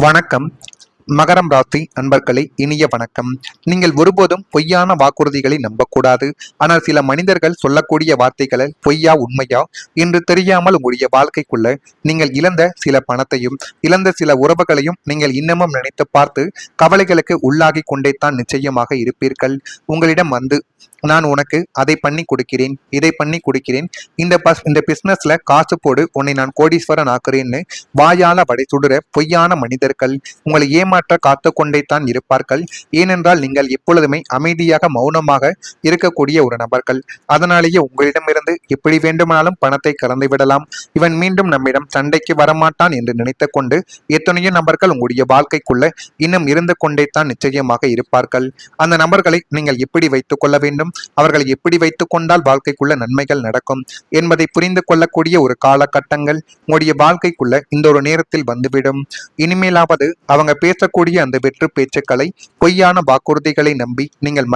வணக்கம். மகரம் ராசி அன்பர்களே, இனிய வணக்கம். நீங்கள் ஒருபோதும் பொய்யான வாக்குறுதிகளை நம்பக்கூடாது. ஆனால் சில மனிதர்கள் சொல்லக்கூடிய வார்த்தைகளில் பொய்யா உண்மையா என்று தெரியாமல் உங்களுடைய வாழ்க்கைக்குள்ள நீங்கள் இழந்த சில பணத்தையும் இழந்த சில உறவுகளையும் நீங்கள் இன்னமும் நினைத்து பார்த்து கவலைகளுக்கு உள்ளாகி கொண்டே தான் நிச்சயமாக இருப்பீர்கள். உங்களிடம் வந்து நான் உனக்கு அதை பண்ணி கொடுக்கிறேன், இதை பண்ணி கொடுக்கிறேன், இந்த பிசினஸ்ல காசு போடு, உன்னை நான் கோடீஸ்வரன் ஆக்குறேன்னு வாயால வடை சுடுற பொய்யான மனிதர்கள் உங்களை ஏமாற்ற காத்து கொண்டே தான் இருப்பார்கள். ஏனென்றால் நீங்கள் எப்பொழுதுமே அமைதியாக மௌனமாக இருக்கக்கூடிய ஒரு நபர்கள். அதனாலேயே உங்களிடமிருந்து எப்படி வேண்டுமானாலும் பணத்தை கறந்து விடலாம், இவன் மீண்டும் நம்மிடம் சண்டைக்கு வரமாட்டான் என்று நினைத்து கொண்டு எத்தனையோ நபர்கள் உங்களுடைய வாழ்க்கைக்குள்ள இன்னும் இருந்து கொண்டே தான் நிச்சயமாக இருப்பார்கள். அந்த நபர்களை நீங்கள் எப்படி வைத்துக் கொள்ள வேண்டும், அவர்களை எப்படி வைத்துக் கொண்டால் வாழ்க்கைக்குள்ள நன்மைகள் நடக்கும் என்பதை புரிந்து கொள்ளக்கூடிய ஒரு காலகட்டங்கள் உங்களுடைய வாழ்க்கைக்குள்ள இந்த ஒரு நேரத்தில் வந்துவிடும். இனிமேலாவது அவங்க பேசக்கூடிய அந்த வெற்று பேச்சுக்களை, பொய்யான வாக்குறுதிகளை நம்பி நீங்கள்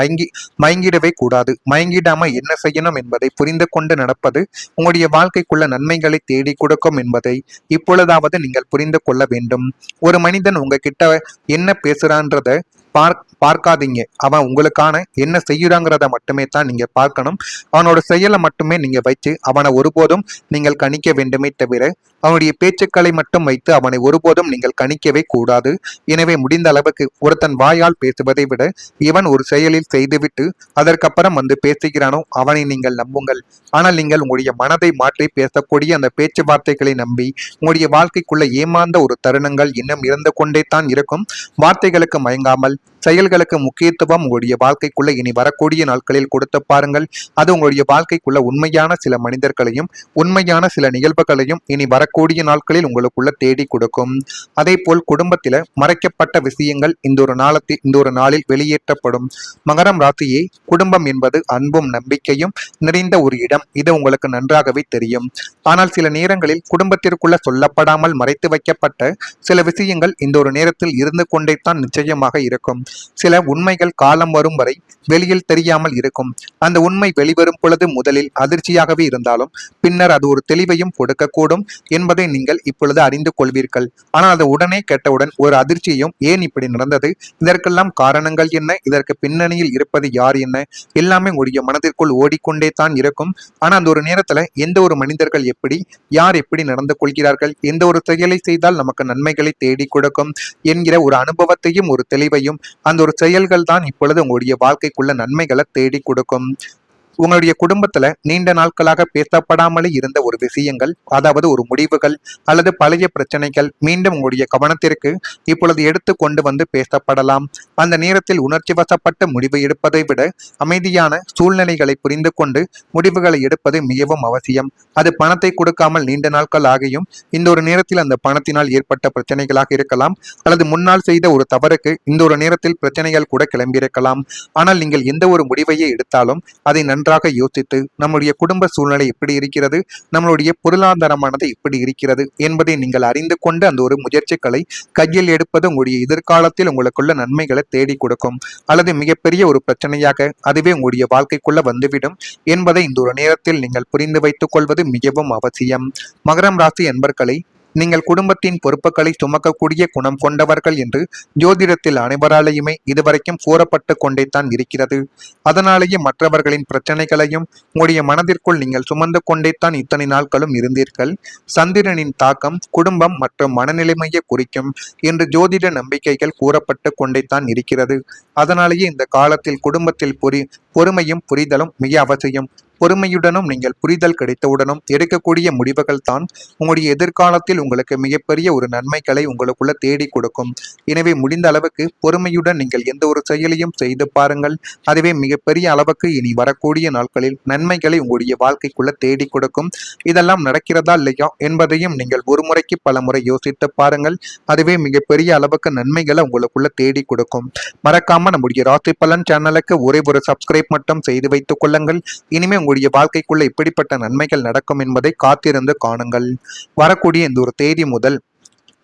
மயங்கிடவே கூடாது. மயங்கிடாம என்ன செய்யணும் என்பதை புரிந்து கொண்டு நடப்பது உங்களுடைய வாழ்க்கைக்குள்ள நன்மைகளை தேடி கொடுக்கும் என்பதை இப்பொழுதாவது நீங்கள் புரிந்து கொள்ள வேண்டும். ஒரு மனிதன் உங்ககிட்ட என்ன பேசுறான்றத பார்க்காதீங்க. அவன் உங்களுக்கான என்ன செய்யறாங்கிறத மட்டுமே தான் நீங்க பார்க்கணும். அவனோட செயலை மட்டுமே நீங்க வச்சு அவனை ஒருபோதும் நீங்கள் கணிக்க வேண்டுமே தவிர அவனுடைய பேச்சுக்களை மட்டும் வைத்து அவனை ஒருபோதும் நீங்கள் கணிக்கவே கூடாது. எனவே முடிந்த அளவுக்கு ஒருத்தன் வாயால் பேசுவதை விட இவன் ஒரு செயலில் செய்துவிட்டு அதற்கப்புறம் வந்து பேசுகிறானோ அவனை நீங்கள் நம்புங்கள். ஆனால் நீங்கள் உங்களுடைய மனதை மாற்றி பேசக்கூடிய அந்த பேச்சுவார்த்தைகளை நம்பி உங்களுடைய வாழ்க்கைக்குள்ள ஏமாந்த ஒரு தருணங்கள் இன்னும் இருந்து கொண்டே தான் இருக்கும். வார்த்தைகளுக்கு மயங்காமல் செயல்களுக்கு முக்கியத்துவம் உங்களுடைய வாழ்க்கைக்குள்ள இனி வரக்கூடிய நாட்களில் கொடுத்து பாருங்கள். அது உங்களுடைய வாழ்க்கைக்குள்ள உண்மையான சில மனிதர்களையும் உண்மையான சில நிகழ்வுகளையும் இனி வரக்கூடிய நாட்களில் உங்களுக்குள்ள தேடி கொடுக்கும். அதே போல் குடும்பத்தில மறைக்கப்பட்ட விஷயங்கள் இந்த ஒரு நாளில் வெளியேற்றப்படும். மகரம் ராசியே, குடும்பம் என்பது அன்பும் நம்பிக்கையும் நிறைந்த ஒரு இடம். இது உங்களுக்கு நன்றாகவே தெரியும். ஆனால் சில நேரங்களில் குடும்பத்திற்குள்ள சொல்லப்படாமல் மறைத்து வைக்கப்பட்ட சில விஷயங்கள் இந்த ஒரு நேரத்தில் இருந்து கொண்டே தான் நிச்சயமாக இருக்கும். சில உண்மைகள் காலம் வரும் வரை வெளியில் தெரியாமல் இருக்கும். அந்த உண்மை வெளிவரும் பொழுது முதலில் அதிர்ச்சியாகவே இருந்தாலும் பின்னர் அது ஒரு தெளிவையும் கொடுக்கக்கூடும் என்பதை நீங்கள் இப்பொழுது அறிந்து கொள்வீர்கள். ஆனால் அது உடனே கேட்டவுடன் ஒரு அதிர்ச்சியும், ஏன் இப்படி நடந்தது, இதற்கெல்லாம் காரணங்கள் என்ன, இதற்கு பின்னணியில் இருப்பது யார் என்ன, எல்லாமே உங்களுடைய மனதிற்குள் ஓடிக்கொண்டே தான் இருக்கும். ஆனால் அந்த ஒரு நேரத்துல எந்த ஒரு மனிதர்கள் எப்படி யார் எப்படி நடந்து கொள்கிறார்கள், எந்த ஒரு செயலை செய்தால் நமக்கு நன்மைகளை தேடி கொடுக்கும் என்கிற ஒரு அனுபவத்தையும் ஒரு தெளிவையும் அந்த ஒரு செயல்கள் தான் இப்பொழுது உங்களுடைய வாழ்க்கைக்குள்ள நன்மைகளை தேடி கொடுக்கும். உங்களுடைய குடும்பத்துல நீண்ட நாட்களாக பேசப்படாமலே இருந்த ஒரு விஷயங்கள், அதாவது ஒரு முடிவுகள் அல்லது பழைய பிரச்சனைகள் மீண்டும் உங்களுடைய கவனத்திற்கு இப்பொழுது எடுத்து கொண்டு வந்து பேசப்படலாம். அந்த நேரத்தில் உணர்ச்சி வசப்பட்ட முடிவு எடுப்பதை விட அமைதியான சூழ்நிலைகளை புரிந்து கொண்டு முடிவுகளை எடுப்பது மிகவும் அவசியம். அது பணத்தை கொடுக்காமல் நீண்ட நாட்கள் ஆகியும் இந்த ஒரு நேரத்தில் அந்த பணத்தினால் ஏற்பட்ட பிரச்சனைகளாக இருக்கலாம், அல்லது முன்னால் செய்த ஒரு தவறுக்கு இந்த ஒரு நேரத்தில் பிரச்சனைகள் கூட கிளம்பியிருக்கலாம். ஆனால் நீங்கள் எந்த ஒரு முடிவையை எடுத்தாலும் அதை நன்றாக யோசித்து நம்முடைய குடும்ப சூழ்நிலை எப்படி இருக்கிறது, நம்மளுடைய பொருளாதாரமானது எப்படி இருக்கிறது என்பதை நீங்கள் அறிந்து கொண்டு அந்த ஒரு முயற்சிகளை கையில் எடுப்பது உங்களுடைய எதிர்காலத்தில் உங்களுக்குள்ள நன்மைகளை தேடி கொடுக்கும். அல்லது மிகப்பெரிய ஒரு பிரச்சனையாக அதுவே உங்களுடைய வாழ்க்கைக்குள்ள வந்துவிடும் என்பதை இந்த ஒரு நேரத்தில் நீங்கள் புரிந்து வைத்துக் கொள்வது மிகவும் அவசியம். மகரம் ராசி என்பர்களை, நீங்கள் குடும்பத்தின் பொறுப்புகளை சுமக்கக்கூடிய குணம் கொண்டவர்கள் என்று ஜோதிடத்தில் அனைவராலேயுமே இதுவரைக்கும் கூறப்பட்டு கொண்டே தான் இருக்கிறது. அதனாலேயே மற்றவர்களின் பிரச்சனைகளையும் உங்களுடைய மனதிற்குள் நீங்கள் சுமந்து கொண்டே தான் இத்தனை நாட்களும் இருந்தீர்கள். சந்திரனின் தாக்கம் குடும்பம் மற்றும் மனநிலைமையை குறிக்கும் என்று ஜோதிட நம்பிக்கைகள் கூறப்பட்டு கொண்டே தான் இருக்கிறது. அதனாலேயே இந்த காலத்தில் குடும்பத்தில் பொறுமையும் புரிதலும் மிக அவசியம். பொறுமையுடனும் நீங்கள் புரிதல் கிடைத்தவுடனும் எடுக்கக்கூடிய முடிவுகள் தான் உங்களுடைய எதிர்காலத்தில் உங்களுக்கு மிகப்பெரிய ஒரு நன்மைகளை உங்களுக்குள்ள தேடி கொடுக்கும். எனவே முடிந்த அளவுக்கு பொறுமையுடன் நீங்கள் எந்த ஒரு செயலையும் செய்து பாருங்கள். அதுவே மிகப்பெரிய அளவுக்கு இனி வரக்கூடிய நாட்களில் நன்மைகளை உங்களுடைய வாழ்க்கைக்குள்ள தேடி கொடுக்கும். இதெல்லாம் நடக்கிறதா இல்லையா என்பதையும் நீங்கள் ஒரு முறைக்கு பல முறை யோசித்து பாருங்கள். அதுவே மிகப்பெரிய அளவுக்கு நன்மைகளை உங்களுக்குள்ள தேடி கொடுக்கும். மறக்காம நம்முடைய ராசி பலன் சேனலுக்கு ஒரே ஒரு சப்ஸ்கிரைப் மட்டும் செய்து வைத்துக் கொள்ளுங்கள். இனிமே உங்களுடைய வாழ்க்கைக்குள்ள இப்படிப்பட்ட நன்மைகள் நடக்கும் என்பதை காத்திருந்து காணுங்கள். வரக்கூடிய இந்த ஒரு தேதி முதல்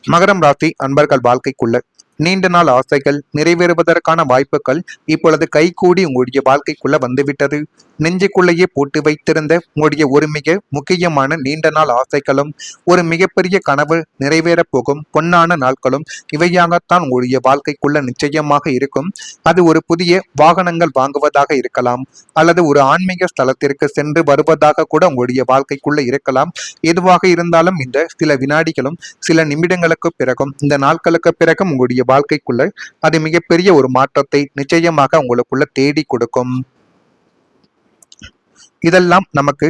மகரம் ராசி அன்பர்கள் வாழ்க்கைக்குள்ள நீண்ட நாள் ஆசைகள் நிறைவேறுவதற்கான வாய்ப்புகள் இப்பொழுது கைகூடி உங்களுடைய வாழ்க்கைக்குள்ள வந்துவிட்டது. நெஞ்சுக்குள்ளேயே போட்டு வைத்திருந்த உங்களுடைய ஒரு மிக முக்கியமான நீண்ட நாள் ஆசைகளும் ஒரு மிகப்பெரிய கனவு நிறைவேறப் போகும் பொன்னான நாட்களும் இவையாகத்தான் உங்களுடைய வாழ்க்கைக்குள்ள நிச்சயமாக இருக்கும். அது ஒரு புதிய வாகனங்கள் வாங்குவதாக இருக்கலாம், அல்லது ஒரு ஆன்மீக ஸ்தலத்திற்கு சென்று வருவதாக கூட உங்களுடைய வாழ்க்கைக்குள்ள இருக்கலாம். எதுவாக இருந்தாலும் இந்த சில வினாடிகளும் சில நிமிடங்களுக்கு பிறகும் இந்த நாட்களுக்கு பிறகும் உங்களுடைய வாழ்க்கைக்குள்ள அது மிகப்பெரிய ஒரு மாற்றத்தை நிச்சயமாக உங்களுக்குள்ள தேடி கொடுக்கும். இதெல்லாம் நமக்கு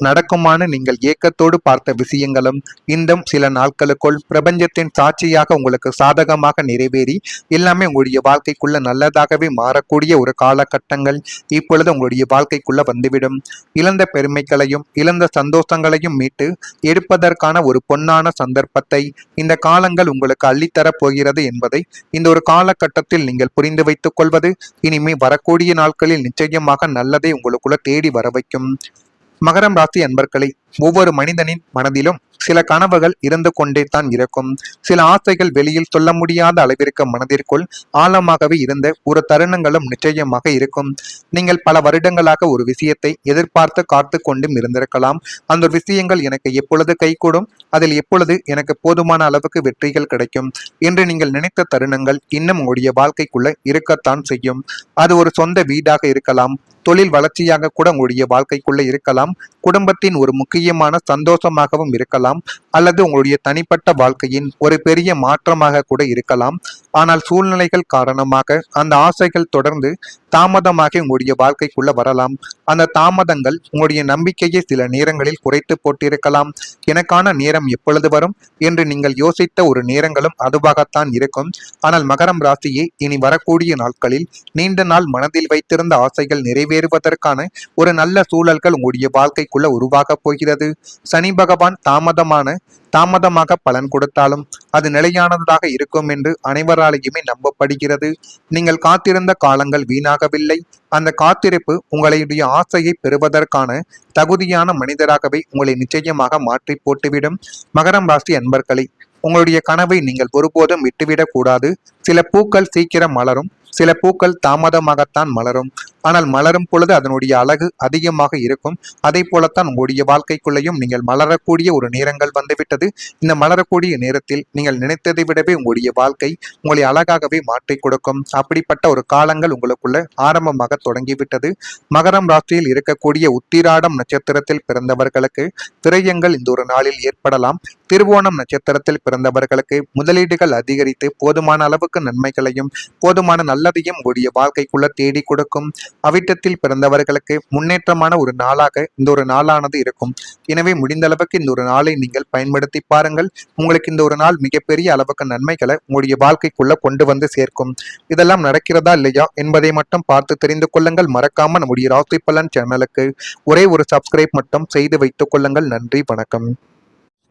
நடக்குமான நீங்கள் ஏக்கத்தோடு பார்த்த விஷயங்களும் இந்த சில நாட்களுக்குள் பிரபஞ்சத்தின் சாட்சியாக உங்களுக்கு சாதகமாக நிறைவேறி எல்லாமே உங்களுடைய வாழ்க்கைக்குள்ள நல்லதாகவே மாறக்கூடிய ஒரு காலகட்டங்கள் இப்பொழுது உங்களுடைய வாழ்க்கைக்குள்ள வந்துவிடும். இழந்த பெருமைகளையும் இழந்த சந்தோஷங்களையும் மீட்டு எடுப்பதற்கான ஒரு பொன்னான சந்தர்ப்பத்தை இந்த காலங்கள் உங்களுக்கு அள்ளித்தரப் போகிறது என்பதை இந்த ஒரு காலகட்டத்தில் நீங்கள் புரிந்து வைத்துக் கொள்வது இனிமே வரக்கூடிய நாட்களில் நிச்சயமாக நல்லதை உங்களுக்குள்ள தேடி வர வைக்கும். மகரம் ராசி அன்பர்களே, ஒவ்வொரு மனிதனின் மனதிலும் சில கனவுகள் இருந்து கொண்டே தான் இருக்கும். சில ஆசைகள் வெளியில் சொல்ல முடியாத அளவிற்கு மனதிற்குள் ஆழமாகவே இருந்த ஒரு தருணங்களும் நிச்சயமாக இருக்கும். நீங்கள் பல வருடங்களாக ஒரு விஷயத்தை எதிர்பார்த்து காத்து கொண்டும் இருந்திருக்கலாம். அந்த விஷயங்கள் எனக்கு எப்பொழுது கைகூடும், அதில் எப்பொழுது எனக்கு போதுமான அளவுக்கு வெற்றிகள் கிடைக்கும் என்று நீங்கள் நினைத்த தருணங்கள் இன்னும் உங்களுடைய வாழ்க்கைக்குள்ள இருக்கத்தான் செய்யும். அது ஒரு சொந்த வீடாக இருக்கலாம், தொழில் வளர்ச்சியாக கூட உங்களுடைய வாழ்க்கைக்குள்ள இருக்கலாம், குடும்பத்தின் ஒரு முக்கியமான சந்தோஷமாகவும் இருக்கலாம், அல்லது உங்களுடைய தனிப்பட்ட வாழ்க்கையின் ஒரு பெரிய மாற்றமாக கூட இருக்கலாம். ஆனால் சூழ்நிலைகள் காரணமாக அந்த ஆசைகள் தொடர்ந்து தாமதமாக உங்களுடைய வாழ்க்கைக்குள்ள வரலாம். அந்த தாமதங்கள் உங்களுடைய நம்பிக்கையை சில நேரங்களில் குறைத்து போட்டிருக்கலாம். எனக்கான நேரம் எப்பொழுது வரும் என்று நீங்கள் யோசித்த ஒரு நேரங்களும் அதுவாகத்தான் இருக்கும். ஆனால் மகரம் ராசியே, இனி வரக்கூடிய நாட்களில் நீண்ட நாள் மனதில் வைத்திருந்த ஆசைகள் நிறைவேறுவதற்கான ஒரு நல்ல சூழல்கள் உங்களுடைய வாழ்க்கைக்குள்ள உருவாக போகிறது. சனி பகவான் தாமதமாக பலன் கொடுத்தாலும் அது நிலையானதாக இருக்கும் என்று அனைவராலேயுமே நம்பப்படுகிறது. நீங்கள் காத்திருந்த காலங்கள் வீணாகவில்லை. அந்த காத்திருப்பு உங்களுடைய ஆசையை பெறுவதற்கான தகுதியான மனிதராகவே உங்களை நிச்சயமாக மாற்றி போட்டுவிடும். மகரம் ராசி அன்பர்களே, உங்களுடைய கனவை நீங்கள் ஒருபோதும் விட்டுவிடக் கூடாது. சில பூக்கள் சீக்கிரம் மலரும், சில பூக்கள் தாமதமாகத்தான் மலரும். ஆனால் மலரும் பொழுது அதனுடைய அழகு அதிகமாக இருக்கும். அதே போலத்தான் உங்களுடைய வாழ்க்கைக்குள்ளேயும் நீங்கள் மலரக்கூடிய ஒரு நேரங்கள் வந்துவிட்டது. இந்த மலரக்கூடிய நேரத்தில் நீங்கள் நினைத்ததை விடவே உங்களுடைய வாழ்க்கை உங்களை அழகாகவே மாற்றி கொடுக்கும். அப்படிப்பட்ட ஒரு காலங்கள் உங்களுக்குள்ள ஆரம்பமாக தொடங்கிவிட்டது. மகரம் ராசியில் இருக்கக்கூடிய உத்திராடம் நட்சத்திரத்தில் பிறந்தவர்களுக்கு திரையங்கள் இந்த ஒரு நாளில் ஏற்படலாம். திருவோணம் நட்சத்திரத்தில் பிறந்தவர்களுக்கு முதலீடுகள் அதிகரித்து போதுமான அளவுக்கு நன்மைகளையும் போதுமான நல்லதையும் உங்களுடைய வாழ்க்கைக்குள்ள தேடி கொடுக்கும். அவிட்டத்தில் பிறந்தவர்களுக்கு முன்னேற்றமான ஒரு நாளாக இந்த ஒரு நாளானது இருக்கும். எனவே முடிந்த அளவுக்கு இந்த ஒரு நாளை நீங்கள் பயன்படுத்தி பாருங்கள். உங்களுக்கு இந்த ஒரு நாள் மிகப்பெரிய அளவுக்கு நன்மைகளை உங்களுடைய வாழ்க்கைக்குள்ள கொண்டு வந்து சேர்க்கும். இதெல்லாம் நடக்கிறதா இல்லையா என்பதை மட்டும் பார்த்து தெரிந்து கொள்ளுங்கள். மறக்காம நம்முடைய ராசி பலன் சேனலுக்கு ஒரே ஒரு சப்ஸ்கிரைப் மட்டும் செய்து வைத்துக் கொள்ளுங்கள். நன்றி, வணக்கம்.